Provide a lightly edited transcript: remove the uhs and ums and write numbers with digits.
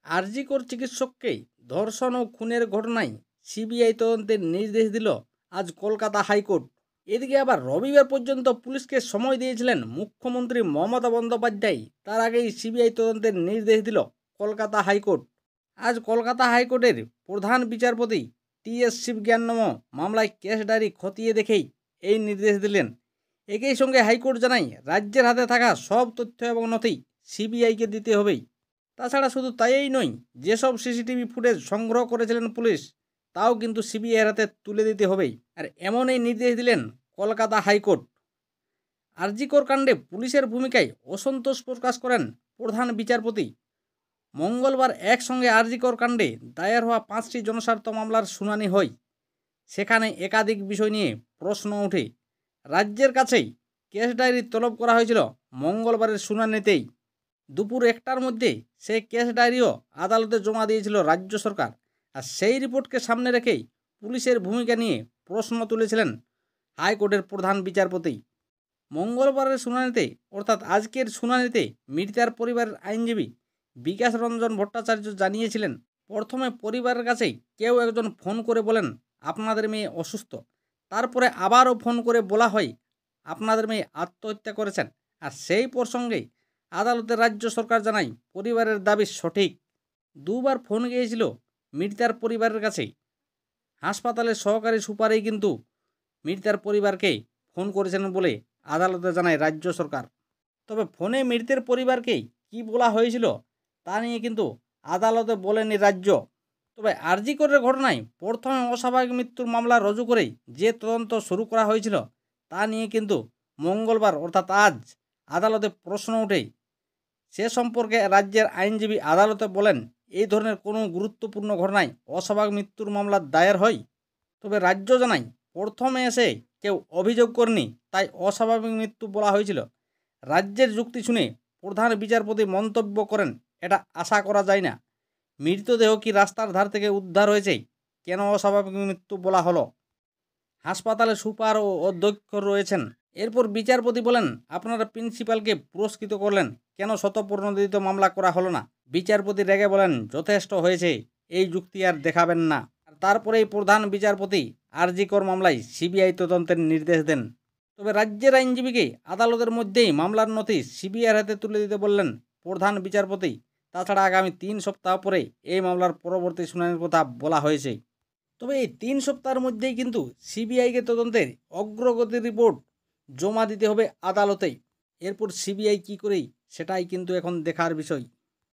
আরজিকর চিকিৎসককে ধর্ষণ ও খুনের ঘটনায় সিবিআই তদন্তের নির্দেশ দিল আজ কলকাতা হাইকোর্ট। এদিকে আবার রবিবার পর্যন্ত পুলিশকে সময় দিয়েছিলেন মুখ্যমন্ত্রী মমতা বন্দ্যোপাধ্যায়। তার আগেই সিবিআই তদন্তের নির্দেশ দিল কলকাতা হাইকোর্ট। আজ কলকাতা হাইকোর্টের প্রধান বিচারপতি টি.এস. শিবজ্ঞানম মামলায় কেস ডায়েরি খতিয়ে দেখেই এই নির্দেশ দিলেন। একই সঙ্গে হাইকোর্ট জানায় রাজ্যের হাতে থাকা সব তথ্য এবং নথি সিবিআইকে দিতে হবেই। তাছাড়া শুধু তাইই নয়, যেসব সিসিটিভি ফুটেজ সংগ্রহ করেছিলেন পুলিশ তাও কিন্তু সিবিআইয়ের হাতে তুলে দিতে হবেই। আর এমনই নির্দেশ দিলেন কলকাতা হাইকোর্ট। আরজিকর কাণ্ডে পুলিশের ভূমিকায় অসন্তোষ প্রকাশ করেন প্রধান বিচারপতি। মঙ্গলবার একসঙ্গে আরজিকর কাণ্ডে দায়ের হওয়া 5টি জনস্বার্থ মামলার শুনানি হয়। সেখানে একাধিক বিষয় নিয়ে প্রশ্ন ওঠে। রাজ্যের কাছেই কেস ডায়েরি তলব করা হয়েছিল মঙ্গলবারের শুনানিতেই। দুপুর 1টার মধ্যে সেই কেস ডায়েরিও আদালতে জমা দিয়েছিল রাজ্য সরকার। আর সেই রিপোর্টকে সামনে রেখেই পুলিশের ভূমিকা নিয়ে প্রশ্ন তুলেছিলেন হাইকোর্টের প্রধান বিচারপতি। মঙ্গলবারের শুনানিতে অর্থাৎ আজকের শুনানিতে মৃতার পরিবারের আইনজীবী বিকাশ রঞ্জন ভট্টাচার্য জানিয়েছিলেন, প্রথমে পরিবারের কাছেই কেউ একজন ফোন করে বলেন আপনাদের মেয়ে অসুস্থ। তারপরে আবারও ফোন করে বলা হয় আপনাদের মেয়ে আত্মহত্যা করেছেন। আর সেই প্রসঙ্গেই আদালতে রাজ্য সরকার জানায় পরিবারের দাবি সঠিক। দুবার ফোন গিয়েছিল মৃতার পরিবারের কাছে। হাসপাতালের সহকারী সুপারই কিন্তু মৃতার পরিবারকে ফোন করেছেন বলে আদালতে জানায় রাজ্য সরকার। তবে ফোনে মৃতের পরিবারকে কি বলা হয়েছিল তা নিয়ে কিন্তু আদালতে বলেনি রাজ্য। তবে আরজিকরের ঘটনায় প্রথমে অস্বাভাবিক মৃত্যুর মামলা রুজু করেই যে তদন্ত শুরু করা হয়েছিল তা নিয়ে কিন্তু মঙ্গলবার অর্থাৎ আজ আদালতে প্রশ্ন ওঠে। সে সম্পর্কে রাজ্যের আইনজীবী আদালতে বলেন এই ধরনের কোনো গুরুত্বপূর্ণ ঘটনায় অস্বাভাবিক মৃত্যুর মামলা দায়ের হয়। তবে রাজ্য জানায় প্রথমে এসে কেউ অভিযোগ করেনি, তাই অস্বাভাবিক মৃত্যু বলা হয়েছিল। রাজ্যের যুক্তি শুনে প্রধান বিচারপতি মন্তব্য করেন এটা আশা করা যায় না। মৃতদেহ কি রাস্তার ধার থেকে উদ্ধার হয়েছে, কেন অস্বাভাবিক মৃত্যু বলা হলো? হাসপাতালে সুপার ও অধ্যক্ষ রয়েছেন। এরপর বিচারপতি বলেন আপনারা প্রিন্সিপালকে পুরস্কৃত করলেন, কেন স্বতঃপ্রণোদিত মামলা করা হলো না? বিচারপতি রেগে বলেন যথেষ্ট হয়েছে, এই যুক্তি আর দেখাবেন না। আর তারপরেই প্রধান বিচারপতি আরজিকর মামলায় সিবিআই তদন্তের নির্দেশ দেন। তবে রাজ্যের আইনজীবীকে আদালতের মধ্যেই মামলার নথি সিবিআইয়ের হাতে তুলে দিতে বললেন প্রধান বিচারপতি। তাছাড়া আগামী 3 সপ্তাহ পরে এই মামলার পরবর্তী শুনানির কথা বলা হয়েছে। তবে এই 3 সপ্তাহের মধ্যেই কিন্তু সিবিআইকে তদন্তের অগ্রগতির রিপোর্ট জমা দিতে হবে আদালতেই। এরপর সিবিআই কী করেই সেটাই কিন্তু এখন দেখার বিষয়।